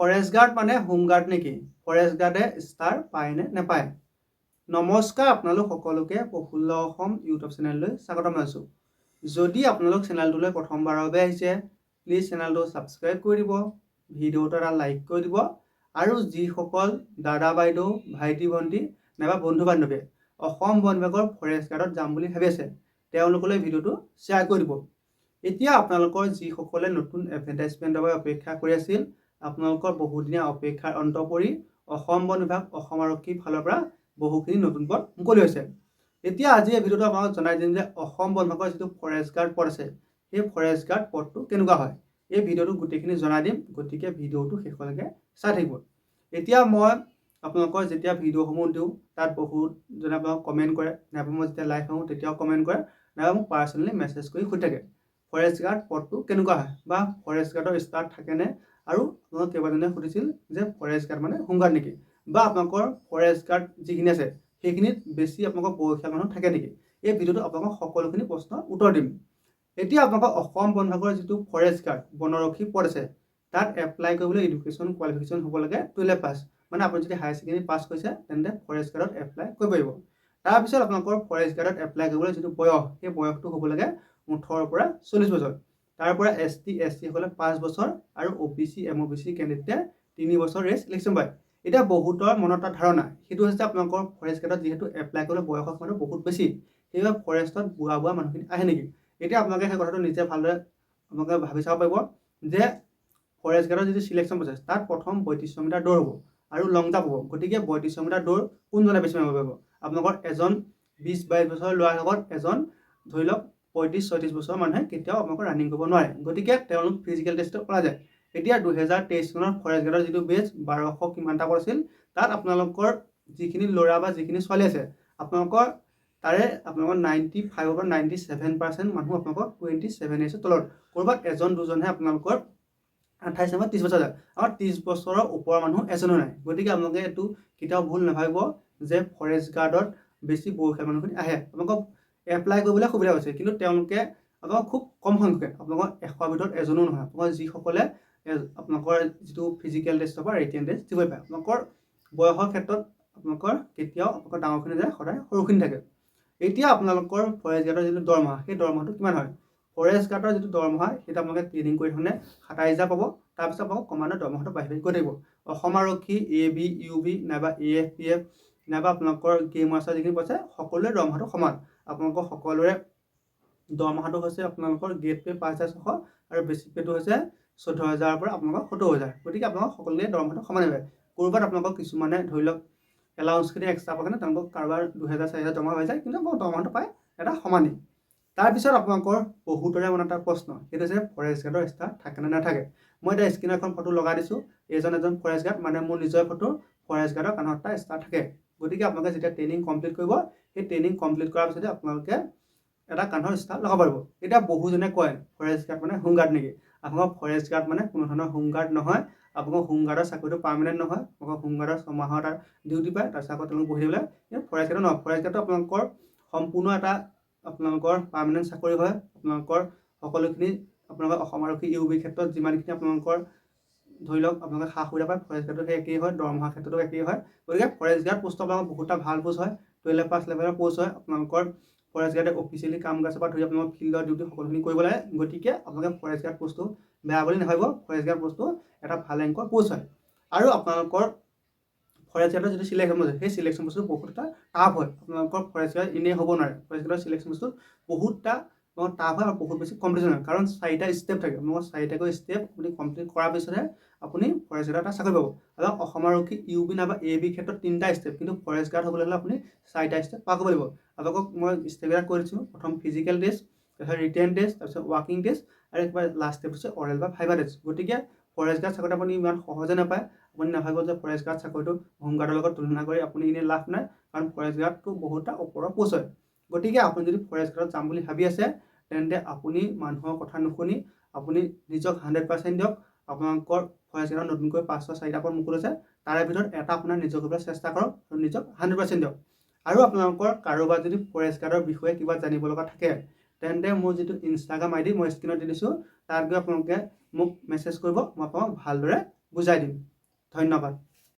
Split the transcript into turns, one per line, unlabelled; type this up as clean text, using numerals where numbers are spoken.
Forest guard মানে home guard নেকি? Forest গাৰ্ডে star পায় নে নাপায়? নমস্কাৰ, আপোনালোক সকলোকে প্ৰফুল্ল অসম ইউটিউব চেনেললৈ স্বাগতম জনাইছোঁ। যদি আপোনালোক চেনেলটোলৈ প্ৰথমবাৰৰ বাবে আহিছে, প্লিজ চেনেলটো ছাবস্ক্ৰাইব কৰি দিব, ভিডিঅ'টো এটা লাইক কৰি দিব, আৰু যিসকল দাদা বাইদেউ, ভাইটি ভণ্টি নাইবা বন্ধু বান্ধৱীয়ে অসম বন বিভাগৰ ফৰেষ্ট গাৰ্ডত যাম বুলি ভাবি আছে, তেওঁলোকলৈ ভিডিঅ'টো শ্বেয়াৰ কৰি দিব। এতিয়া আপোনালোকৰ যিসকলে নতুন এডভাৰটাইজমেণ্টৰ বাবে অপেক্ষা কৰি আছিল, আপোনালোকৰ বহুদিনীয়া অপেক্ষাৰ অন্ত পৰি অসম বন বিভাগ, অসম আৰক্ষীৰ ফালৰ পৰা বহুখিনি নতুন পদ মুকলি হৈছে। এতিয়া আজি এই ভিডিঅ'টো আপোনালোক জনাই দিম যে অসম বন বিভাগৰ যিটো ফৰেষ্ট গাৰ্ড পদ আছে, সেই ফৰেষ্ট গাৰ্ড পদটো কেনেকুৱা হয়। এই ভিডিঅ'টো গোটেইখিনি জনাই দিম, গতিকে ভিডিঅ'টো শেষলৈকে চাই থাকিব। এতিয়া মই আপোনালোকৰ যেতিয়া ভিডিঅ'সমূহ দিওঁ, তাত বহুতজনে আপোনালোক কমেণ্ট কৰে, নাইবা মই যেতিয়া লাইভ হওঁ তেতিয়াও কমেণ্ট কৰে, নাইবা মোক পাৰ্চনেলি মেছেজ কৰি সুধি থাকে ফৰেষ্ট গাৰ্ড পদটো কেনেকুৱা হয়, বা ফৰেষ্ট গাৰ্ডৰ ষ্টাৰ থাকেনে, আৰু আপোনালোক কেইবাজনে সুধিছিল যে ফৰেষ্ট গাৰ্ড মানে হোমগাৰ্ড নেকি, বা আপোনালোকৰ ফৰেষ্ট গাৰ্ড যিখিনি আছে সেইখিনিত বেছি আপোনালোকৰ বয়সীয়াল মানুহ থাকে নেকি। এই ভিডিঅ'টো আপোনালোকক সকলোখিনি প্ৰশ্নৰ উত্তৰ দিম। এতিয়া আপোনালোকৰ অসম বন বিভাগৰ যিটো ফৰেষ্ট গাৰ্ড বনৰক্ষী পদ আছে, তাত এপ্লাই কৰিবলৈ এডুকেশ্যন কোৱালিফিকেশ্যন হ'ব লাগে 12 পাছ। মানে আপুনি যদি হায়াৰ ছেকেণ্ডেৰী পাছ কৰিছে তেন্তে ফৰেষ্ট গাৰ্ডত এপ্লাই কৰিব পাৰিব। তাৰপিছত আপোনালোকৰ ফৰেষ্ট গাৰ্ডত এপ্লাই কৰিবলৈ যিটো বয়স, সেই বয়সটো হ'ব লাগে 18 পৰা 40 বছৰ। তাৰ পৰা ST SC সকলে 5 বছৰ, আৰু OBC MOBC কেণ্ডিডেটে 3 বছৰ ৰেষ্ট ইলেকশ্যন পায়। এতিয়া বহুতৰ মনত এটা ধাৰণা, সেইটো হৈছে আপোনালোকৰ ফৰেষ্ট গাৰ্ডত যিহেতু এপ্লাই কৰিবলৈ বয়সৰ সীমাটো বহুত বেছি, সেইবাবে ফৰেষ্টত বুঢ়া মানুহখিনি আহে নেকি। এতিয়া আপোনালোকে সেই কথাটো নিজে ভালদৰে আপোনালোকে ভাবি চাব পাৰিব যে ফৰেষ্ট গাৰ্ডৰ যিটো চিলেকশ্যন প্ৰচেছ, তাত প্ৰথম 3200 মিটাৰ দৌৰ হ'ব আৰু লং জাম্প হ'ব। গতিকে 3200 মিটাৰ দৌৰ কোনজনে বেছি মাৰিব পাৰিব। আপোনালোকৰ এজন 20-22 বছৰৰ ল'ৰাৰ লগত এজন ধৰি লওক 35-36 বছৰৰ মানুহে কেতিয়াও আপোনালোকৰ ৰানিং কৰিব নোৱাৰে। গতিকে তেওঁলোক ফিজিকেল টেষ্টত কৰা যায়। এতিয়া 2023 চনৰ ফৰেষ্ট গাৰ্ডৰ যিটো বেচ 1200 কিমানটা কৰিছিল, তাত আপোনালোকৰ যিখিনি ল'ৰা বা যিখিনি ছোৱালী আছে, আপোনালোকৰ তাৰে আপোনালোকৰ 95 পৰা 97% মানুহ আপোনালোকৰ 27 ইয়েৰ্ছৰ তলত। ক'ৰবাত এজন দুজনহে আপোনালোকৰ 28 বা 30 বছৰ যায়। আমাৰ 30 বছৰৰ ওপৰৰ মানুহ এজনো নাই। গতিকে আপোনালোকে এইটো কেতিয়াও ভুল নাভাবিব যে ফৰেষ্ট গাৰ্ডত বেছি বয়সীয়াল মানুহখিনি আহে। আপোনালোকক এপ্লাই কৰিবলৈ সুবিধা হৈছে, কিন্তু তেওঁলোকে আপোনালোকৰ খুব কম সংখ্যক, আপোনালোকৰ 100ৰ ভিতৰত এজনো নহয়। আপোনালোকৰ যিসকলে আপোনালোকৰ যিটো ফিজিকেল টেষ্টৰ পৰা ৰিটেন টেষ্ট দিব পাৰে। আপোনালোকৰ বয়সৰ ক্ষেত্ৰত আপোনালোকৰ কেতিয়াও আপোনালোকৰ ডাঙৰখিনি যায়, সদায় সৰুখিনি থাকে। এতিয়া আপোনালোকৰ ফৰেষ্ট গাৰ্ডৰ যিটো দৰমহা, সেই দৰমহাটো কিমান হয়। ফৰেষ্ট গাৰ্ডৰ যিটো দৰমহা, সেইটো আপোনালোকে ট্ৰেইনিং কৰি থাকোঁতে 27,000 পাব। তাৰপিছত আপোনালোকৰ কমাণ্ডৰ দৰমহাটো বাঢ়ি গৈ থাকিব। অসম আৰক্ষী, AB, UB নাইবা AFPF নাইবা আপোনালোকৰ গেম মাৰ্চাৰ যিখিনি আছে, সকলোৰে দৰমহাটো সমান। আপোনালোকৰ সকলোৰে দৰমহাটো হৈছে আপোনালোকৰ গেট পে 5,600, আৰু বেছিক পেটো হৈছে 14,000 পৰা আপোনালোকৰ 70,000। গতিকে আপোনালোকৰ সকলোৰে দৰমহাটো সমানে হয়। ক'ৰবাত আপোনালোকক কিছুমানে ধৰি লওক এলাউন্সখিনি এক্সট্ৰা পায়, তেওঁলোকক কাৰোবাৰ 2,000-4,000 জমা হৈ যায়, কিন্তু দৰমহাটো পায় এটা সমানেই। তাৰপিছত আপোনালোকৰ বহুতৰে মনত এটা প্ৰশ্ন, সেইটো হৈছে ফৰেষ্ট গাৰ্ডৰ ষ্টাৰ থাকে নে নাথাকে। মই এতিয়া স্ক্ৰীণত এখন ফটো লগাই দিছোঁ, এজন ফৰেষ্ট গাৰ্ড, মানে মোৰ নিজৰ ফটো। ফৰেষ্ট গাৰ্ডৰ কাণত এটা ষ্টাৰ থাকে। গতিকে আপোনালোকে যেতিয়া ট্ৰেইনিং কমপ্লিট কৰিব, সেই ট্ৰেইনিং কমপ্লিট কৰাৰ পিছতে আপোনালোকে এটা কাণৰ ষ্টাৰ লগাব পাৰিব। এতিয়া বহুজনে কয় ফৰেষ্ট গাৰ্ড মানে হোমগাৰ্ড নেকি। আপোনালোকৰ ফৰেষ্ট গাৰ্ড মানে কোনো ধৰণৰ হোমগাৰ্ড নহয়। আপোনালোকৰ হোমগাৰ্ডৰ চাকৰিটো পাৰ্মানেণ্ট নহয়। আপোনালোকৰ হোমগাৰ্ডৰ 6 মাহৰ এটা ডিউটি পায়, তাৰপিছত আকৌ তেওঁলোক বহি থাকিবলৈ। কিন্তু ফৰেষ্ট গাৰ্ডৰ নহয়। ফৰেষ্ট গাৰ্ডটো আপোনালোকৰ সম্পূৰ্ণ এটা আপোনালোকৰ পাৰ্মানেণ্ট চাকৰি হয়। আপোনালোকৰ সকলোখিনি আপোনালোকৰ অসম আৰক্ষী UB ক্ষেত্ৰত যিমানখিনি আপোনালোকৰ ধৰি লওক আপোনালোকে সা সুবিধা পায়, ফৰেষ্ট গাৰ্ডটো সেই একেই হয়, দৰমহা ক্ষেত্ৰতো একেই হয়। গতিকে ফৰেষ্ট গাৰ্ড পোষ্টটো আপোনালোকৰ বহুতটা ভাল পোষ্ট হয়, 12 পাছ লেভেলৰ পোষ্ট হয়। আপোনালোকৰ ফৰেষ্ট গাৰ্ডে অফিচিয়েলি কাম কাজৰ পৰা ধৰি আপোনালোকৰ ফিল্ডৰ ডিউটি সকলোখিনি কৰিব লাগে। গতিকে আপোনালোকে ফৰেষ্ট গাৰ্ড পোষ্টটো বেয়া বুলি নাভাবিব, ফৰেষ্ট গাৰ্ড পোষ্টটো এটা ভাল ৰেংকৰ পোষ্ট হয়। আৰু আপোনালোকৰ ফৰেষ্ট গাৰ্ডৰ যিটো চিলেকশ্যন প্ৰচেছ, সেই চিলেকশ্যন প্ৰচেছটো বহুত এটা টাফ হয়। আপোনালোকৰ ফৰেষ্ট গাৰ্ড এনেই হ'ব নোৱাৰে। ফৰেষ্ট গাৰ্ডৰ চিলেকশ্যন প্ৰচেছটো বহুতটা টাফ হয়, আৰু বহুত বেছি কম্পিটিশ্যন হয়। কাৰণ 4টা ষ্টেপ থাকে। আপোনালোকৰ 4টাকৈ ষ্টেপ আপুনি কমপ্লিট কৰাৰ পিছতহে আপুনি ফৰেষ্ট গাৰ্ডৰ এটা চাকৰি পাব। আৰু অসম আৰক্ষী UB নাইবা AB ক্ষেত্ৰত 3টা ষ্টেপ, কিন্তু ফৰেষ্ট গাৰ্ড হ'বলৈ হ'লে আপুনি 4টা ষ্টেপ পাৰ কৰিব লাগিব। আপোনালোকক মই ষ্টেপবিলাক কৈ দিছোঁ। প্ৰথম ফিজিকেল টেষ্ট, তাৰপিছত ৰিটেন টেষ্ট, তাৰপিছত ৱাকিং টেষ্ট, আৰু একেবাৰে লাষ্ট ষ্টেপ হৈছে অৰেল বা ভাইভা টেষ্ট। গতিকে ফৰেষ্ট গাৰ্ড চাকৰিটো আপুনি ইমান সহজে নাপায়। আপুনি নাভাবিব যে ফৰেষ্ট গাৰ্ড চাকৰিটো হোমগাৰ্ডৰ লগত তুলনা কৰি আপুনি এনেই লাভ নাই, কাৰণ ফৰেষ্ট গাৰ্ডটো বহুতটা ওপৰৰ পোষ্ট হয়। গতিকে আপুনি যদি ফৰেষ্ট গাৰ্ডত যাম বুলি ভাবি আছে, তেন্তে আপুনি মানুহৰ কথা নুশুনি আপুনি নিজক 100% দিয়ক। আপোনালোকৰ ফৰেষ্ট গাৰ্ডত নতুনকৈ 5-4টা পদ মুকলি হৈছে, তাৰে ভিতৰত এটা আপোনাৰ নিজক কৰিবলৈ চেষ্টা কৰক, আৰু নিজক 100% দিয়ক। আৰু আপোনালোকৰ কাৰোবাৰ যদি ফৰেষ্ট গাৰ্ডৰ বিষয়ে কিবা জানিব লগা থাকে, তেন্তে মোৰ যিটো ইনষ্টাগ্ৰাম ID মই স্ক্ৰীণত দি দিছোঁ, তাত গৈ আপোনালোকে মোক মেছেজ কৰিব, মই আপোনাক ভালদৰে বুজাই দিম। ধন্যবাদ।